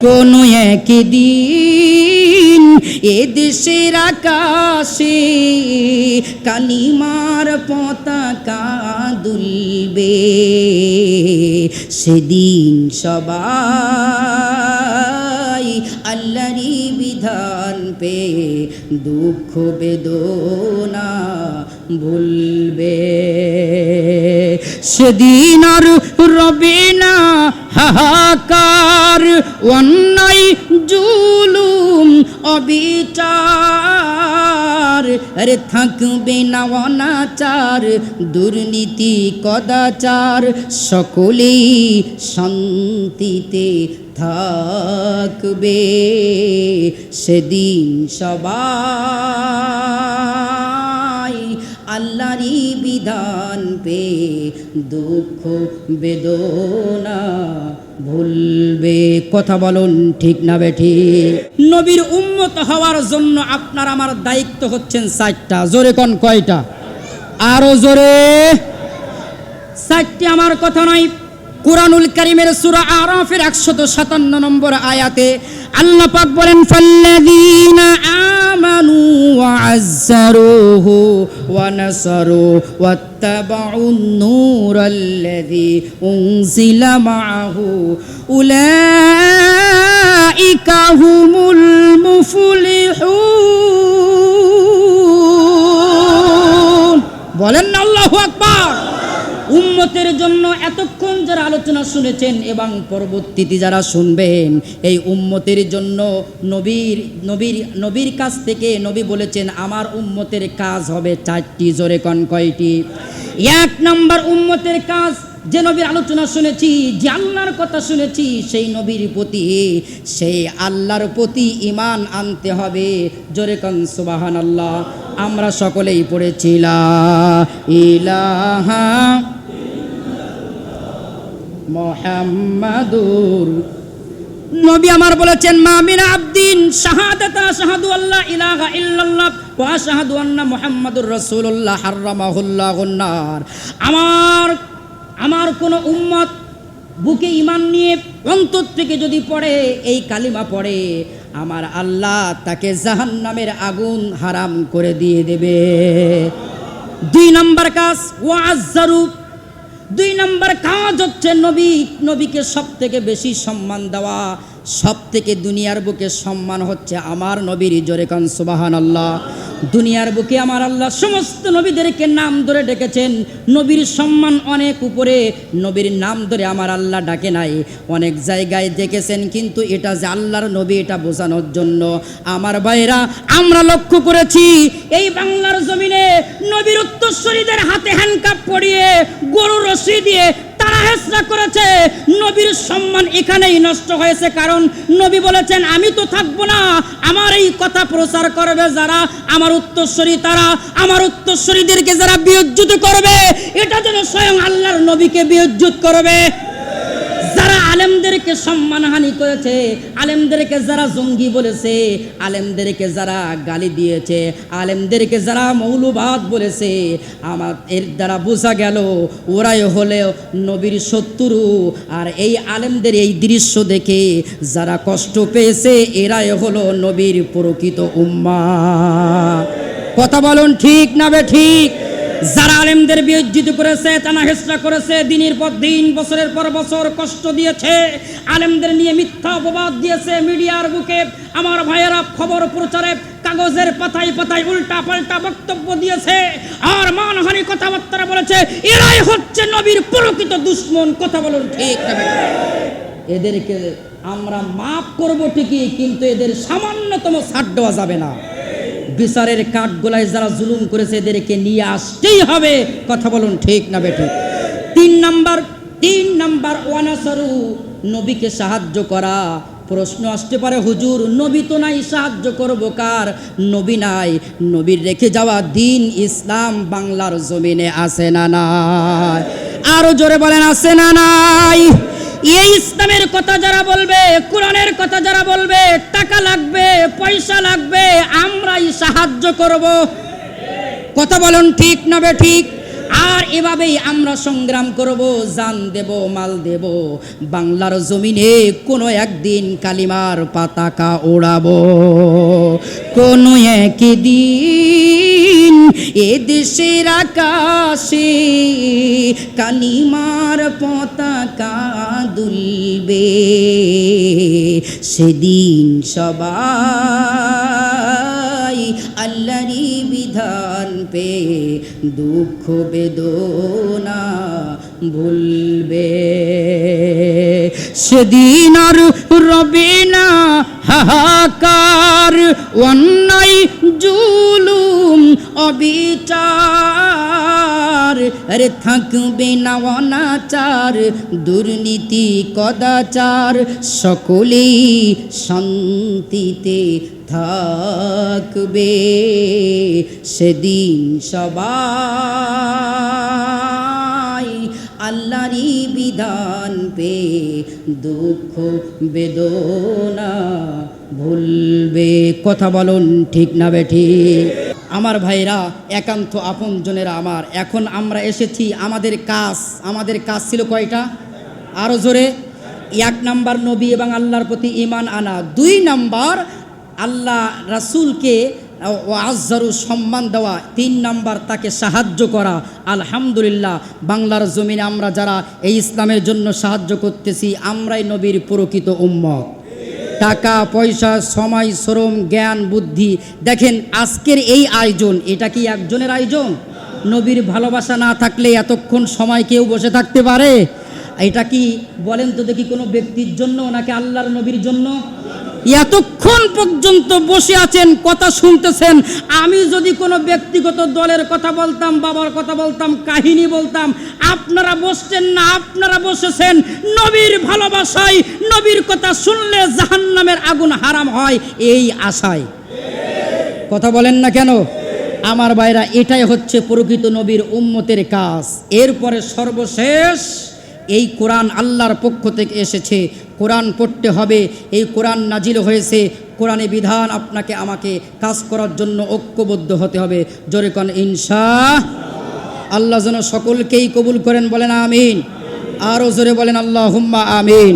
কোনো একদিন এ দেশের আকাশে কালিমার পতাকা দুলবে, সেদিন সবাই আল্লাহরই বিধান পে দুঃখ বেদনা ভুলবে। সেদিন আর রবে না হাহাকার, অন্যায় জুলুম অবিচার, আরে থাকবে না অনাচার দুর্নীতি কদাচার, সকলেই শান্তিতে থাকবে। সেদিন সবাই আল্লাহরই বিধান পে দুঃখ বেদনা ভুলবে। কথা বলুন ঠিক না বেঠিক? নবীর উম্মত হওয়ার জন্য আপনার আমার দায়িত্ব হচ্ছেন 4টা। জোরে কোন কয়টা? আরো জোরে। 4টি আমার কথা নয়। কুরআনুল কারীমের সূরা আরাফের 157 নম্বর আয়াতে আল্লাহ পাক বলেন, ফাল্লাযীনা আমানু ওয়া আযযারুহু ওয়া নাসারু ওয়াত্তাবাউন নূরাল্লাযী উনজিলা মাআহু উলাইকা হুমুল মুফলিহুন। বলেন না আল্লাহু আকবার। উম্মতের জন্য এতক্ষণ যারা আলোচনা শুনেছেন এবং পরবর্তীতে যারা শুনবেন, এই উম্মতের জন্য নবীর কাছ থেকে নবী বলেছেন আমার উম্মতের কাজ হবে 4টি। জোরে কোন কয়টি? 1 নম্বর উম্মতের কাজ, যে নবীর আলোচনা শুনেছি, যে আল্লাহর কথা শুনেছি, সেই নবীর প্রতি, সেই আল্লাহর প্রতি ঈমান আনতে হবে। জোরে কোন সুবহানাল্লাহ। আমরা সকলেই পড়েছি লা ইলাহা মুহাম্মাদুর। নবী আমার বলেছেন, মা মিন আবদিন শাহাদাতা আশহাদু আল্লা ইলাহা ইল্লাল্লাহ ওয়া আশহাদু আন্না মুহাম্মাদুর রাসূলুল্লাহ হারামাহুল্লাহুন নার। আমার কোন উম্মত বুকে ঈমান নিয়ে অন্তর থেকে যদি পড়ে, এই কালিমা পড়ে, আমার আল্লাহ তাকে জাহান্নামের আগুন হারাম করে দিয়ে দেবে। 2 নম্বর কাজ ওয়াজ্জারু। 2 নম্বর কাজ হচ্ছে নবীকে সব থেকে বেশি সম্মান দেওয়া। সব থেকে দুনিয়ার বুকে সম্মান হচ্ছে আমার নবীর। জোরে কান সুবহানাল্লাহ। দুনিয়ার বুকে আমার আল্লাহ সমস্ত নবীদেরকে নাম ধরে ডেকেছেন। নবীর সম্মান অনেক উপরে, নবীর নাম ধরে আমার আল্লাহ ডাকে নাই। অনেক জায়গায় দেখেছেন, কিন্তু এটা যে আল্লাহর নবী এটা বোঝানোর জন্য। আমার ভাইরা, আমরা লক্ষ্য করেছি এই বাংলার জমিনে নবীর উত্তরসূরিদের হাতে হ্যান্ডকাপ পরিয়ে গরুর রশি দিয়ে তারা হেসরা করেছে। নবীর সম্মান এখানেই নষ্ট হয়েছে, কারণ নবী বলেছেন আমি তো থাকবো না, আমার এই কথা প্রচার করবে যারা আমার উত্তরসূরি, তারা আমার উত্তরসূরিদেরকে যারা বিয়োজ্জিত করবে, এটা যেন স্বয়ং আল্লাহর নবীকে বিয়োজ্জিত করবে। যারা আলেমদেরকে সম্মানহানি করেছে, আলেমদেরকে যারা জঙ্গি বলেছে, আলেমদেরকে যারা গালি দিয়েছে, আলেমদেরকে যারা মৌলবাদ বলেছে, আমার এর দ্বারা বোঝা গেল ওরাই হলে নবীর শত্রু। আর এই আলেমদের এই দৃশ্য দেখে যারা কষ্ট পেয়েছে, এরাই হলো নবীর প্রকৃত উম্মাহ। কথা বলুন ঠিক না বে ঠিক? যারা আলেমদের বিয়োজিত করেছে, টানা হেসরা করেছে, দিনের পর দিন, বছরের পর বছর কষ্ট দিয়েছে, আলেমদের নিয়ে মিথ্যা অপবাদ দিয়েছে মিডিয়ার বুকে, আমার ভাইয়েরা খবর প্রচারে কাগজের পাতায় পাতায় উল্টা পাল্টা বক্তব্য দিয়েছে, আর মানহানি কথাবার্তা বলেছে, এরাই হচ্ছে নবীর প্রকৃত দুশমন। কথা বলুন ঠিক না? এদেরকে আমরা মাফ করব ঠিকই, কিন্তু এদের সামান্যতম ছাড় দেওয়া যাবে না। বিচারের কাঠগোলায় যারা জুলুম করেছে, এদেরকে নিয়ে আসতেই হবে। কথা বলুন ঠিক না বেঠিক? 3 নাম্বার ওয়ানাসারু, নবীকে সাহায্য করা। প্রশ্ন আসতে পারে, হুজুর নবী তো নাই, সাহায্য করব কার? নবী নাই, নবীর রেখে যাওয়া দিন ইসলাম বাংলার জমিনে আছে না নাই? আরো জোরে বলেন, আছে না নাই? এই ইসলামের কথা যারা বলবে, কোরআনের কথা যারা বলবে, টাকা লাগবে, পয়সা লাগবে, আমরাই সাহায্য করব। কথা বলুন ঠিক না বে ঠিক? আর এভাবেই আমরা সংগ্রাম করব, জান দেব, মাল দেব, বাংলার জমিনে কোনো একদিন কালিমার পতাকা ওড়াবো। কোনো একদিন এ দেশের আকাশে কালিমার পতাকা দুলবে, সেদিন সবাই আল্লাহরই বিধান পে দুঃখ বেদনা ভুলবে। সেদিন আর রবে না হাহাকার, অন্যায় জুলুম অবিচার, আরে থাকবে না অনাচার দুর্নীতি কদাচার, সকলেই শান্তিতে থাকবে। সেদিন সবাই আল্লাহরই বিধান পে দুঃখ বেদনা ভুলবে। কথা বলুন ঠিক না বেঠিক? আমার ভাইরা, একান্ত আপনজনেরা আমার, এখন আমরা এসেছি, আমাদের কাজ ছিল কয়টা? আরো জোরে। 1 নাম্বার নবী এবং আল্লাহর প্রতি ঈমান আনা, 2 নাম্বার আল্লাহ রাসূলকে আযযারু সম্মান দেওয়া, 3 নাম্বার তাকে সাহায্য করা। আলহামদুলিল্লাহ, বাংলার জমিনে আমরা যারা এই ইসলামের জন্য সাহায্য করতেছি, আমরাই নবীর প্রকৃত উম্মত। টাকা পয়সা, সময়, শ্রম, জ্ঞান, বুদ্ধি, দেখেন আজকের এই আয়োজন, এটা কি একজনের আয়োজন? নবীর ভালোবাসা না থাকলে এতক্ষণ সময় কেউ বসে থাকতে পারে? এটা কি বলেন তো দেখি, কোনো ব্যক্তির জন্য নাকি আল্লাহর নবীর জন্য? এতক্ষণ পর্যন্ত বসে আছেন, কথা শুনতেছেন। আমি যদি কোনো ব্যক্তিগত দলের কথা বলতাম, বাবার কথা বলতাম, কাহিনী বলতাম, আপনারা বসছেন না, আপনারা বসেছেন নবীর ভালোবাসায়, নবীর কথা শুনলে জাহান্নামের আগুন হারাম হয় এই আশায়। কথা বলেন না কেন? আমার ভাইরা, এটাই হচ্ছে প্রকৃত নবীর উম্মতের কাজ। এরপরে সর্বশেষ এই কোরআন আল্লাহর পক্ষ থেকে এসেছে, কোরআন পড়তে হবে। এই কোরআন নাজিল হয়েছে, কোরআনে বিধান আপনাকে আমাকে কাজ করার জন্য ঐক্যবদ্ধ হতে হবে। জোরে কোন ইনশাআল্লাহ। আল্লাহ যেন সকলকেই কবুল করেন, বলেন আমিন। আরও জোরে বলেন আল্লাহুম্মা আমিন।